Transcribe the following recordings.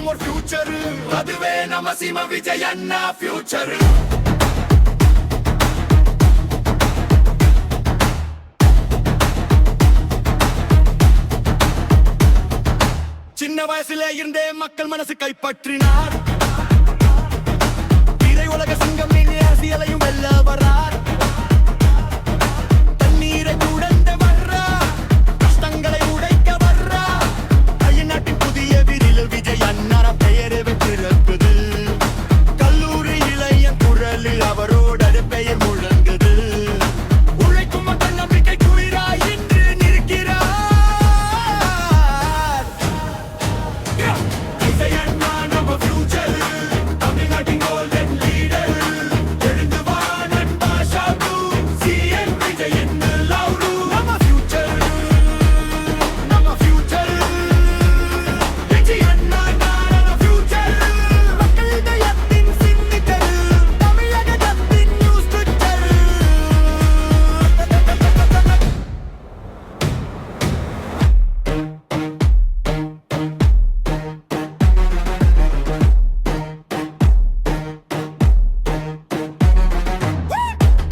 சொல்லும் ஒரு ஃபியூச்சர், அதுவே நம்ம சீம விஜய் அண்ணா ஃபியூச்சர். சின்ன வயசுல இருந்தே மக்கள் மனசு கைப்பற்றினார். திரை உலக சிங்கம் அரசியலையும் வெல்ல வரார். தண்ணீரை உடைந்த வர்றா, கஷ்டங்களை உடைக்க வர்றா. தமிழ்நாட்டின் புதிய விரில் விஜய் அண்ணா பெயரை பெற்றிருக்குது. கல்லூரி இளைய குரலில் அவரோட பெயர் முழங்குது. உழைக்கும் மக்கள் நம்பிக்கை குயிராய் இன்று நிற்கிறார். விஜய் அண்ணா நம்ம ஃபியூச்சர், தமிழ்நாட்டின் கோல்டன் லீடர். எழுந்து வா நண்பா ஷாபு, சிஎம் விஜய் என்ன லவுடு. நம்ம ஃபியூச்சர், நம்ம ஃபியூச்சர். விஜய் அண்ணா நம்ம ஃபியூச்சர். மக்கள் இதயத்தின் சிக்னேச்சர், தமிழகத்தின் நியூஸ் ட்விட்டர்.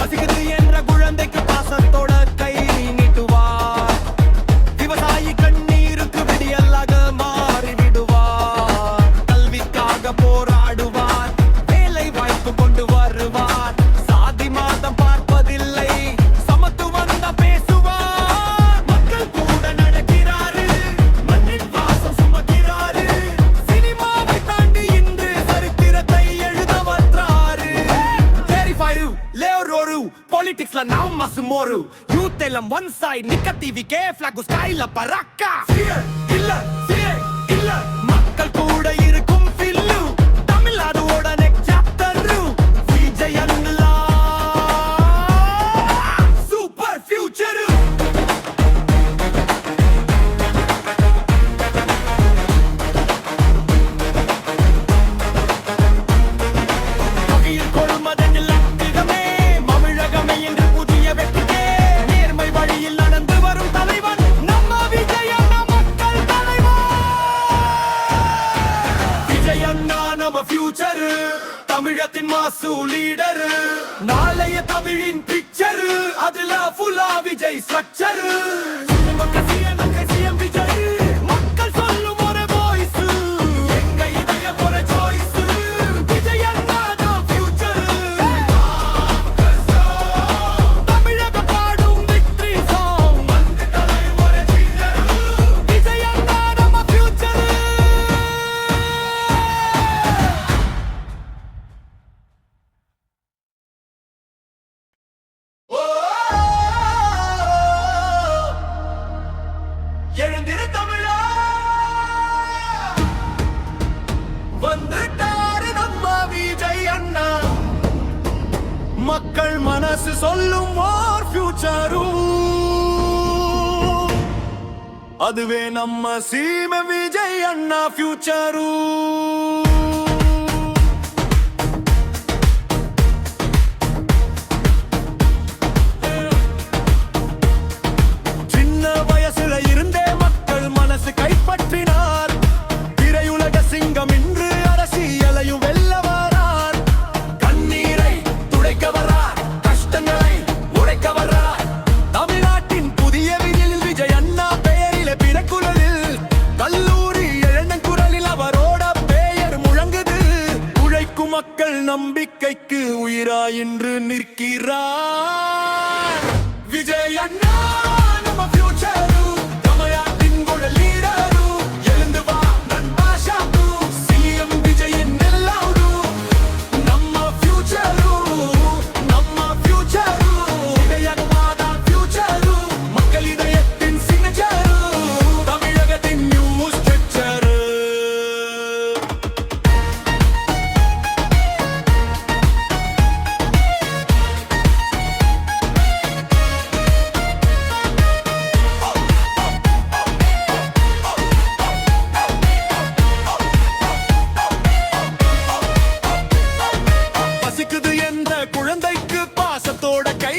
பசிக்குது என்ற குழந்தைக்கு பாசத்தோட கை நீட்டுவார். விவசாயி கண்ணீருக்கு விடியலாக மாறிவிடுவார். கல்விக்காக போராடுவார், வேலை வாய்ப்பு கொண்டு வருவார். சாதி மாதம் பார்ப்பதில்லை, சமத்துவம் தான் பேசுவார். மக்கள் கூட நடக்கிறாரு, மண்ணின் வாசம் சுமக்கிறாரு. சினிமாவை தாண்டி இன்று சரித்திரத்தை எழுத வந்தாரு. Verified, Leororu, politics la now masumoru. Youth elam one side, Nika TV ke flag sky la baraka. Fear illa, fear illa. மக்கள் கூட இருக்கும் ஃபில்லு, தமிழ்நாடோட next chapter. விஜய் அண்ணா சூப்பர் ஃபியூச்சர். தொகையில் கொள்மதனில் அற்புதமே, தமிழகமே என்று புதிய வெற்றியே. நேர்மை வழியில் நடந்து வரும் தலைவன் நம்ம விஜய் அண்ணா, மக்கள் தலைவன். விஜய் அண்ணா நம்ம ஃபியூச்சர், தமிழத்தின் மாசு லீடர். நாளைய தமிழின் பிக்சர், அதுல ஃபுல்லா விஜய் ஸ்ட்ரக்சர். சிஎம் விஜய், மக்கள் சொல்லும் ஒரு வாய்ஸ், எங்க இதயம் ஒரு சாய்ஸ். விஜய் அண்ணா தான் ஃபியூச்சர். தமிழக பாடும் விக்டரி சாங், வந்து தலைமுறை சீடர். விஜய் அண்ணா நம்ம ஃபியூச்சர். எழுந்திரு தமிழா, வந்துட்டாரு நம்ம விஜய் அண்ணா. மக்கள் மனசு சொல்லும் ஓர் ஃபியூச்சரும், அதுவே நம்ம சீம விஜய் அண்ணா ஃபியூச்சரும். சின்ன வயசுல இருந்தே மக்கள் மனசு கைப்பற்றினார். திரையுலக சிங்கம் இன்று அரசியலையும் வெல்ல வரார். கண்ணீரை துடைக்க வரார், கஷ்டங்களை உடைக்க வரார். தமிழ்நாட்டின் புதிய விரில் விஜய் அண்ணா பெயரிலே பிறக்குறலில். கல்லூரி இளங்குரலில் அவரோட பெயர் முழங்குது. உழைக்கும் மக்கள் நம்பிக்கைக்கு உயிராய் இன்று நிற்கிறார். விஜய் அண்ணா நம்ம ஃபியூச்சர், தமிழ்நாட்டின் குரல் லீடர். எழுந்து வா நண்பா ஷாபு, சிஎம் விஜய் என்ன லவுடு. நம்ம ஃபியூச்சர், நம்ம ஃபியூச்சர். விஜய் அண்ணா தான் ஃபியூச்சர், மக்கள் இதயத்தின் சிக்னேச்சர். தமிழகத்தின் நியூஸ் ட்விட்டர். பசிக்குது என்ற குழந்தைக்கு பாசத்தோட கை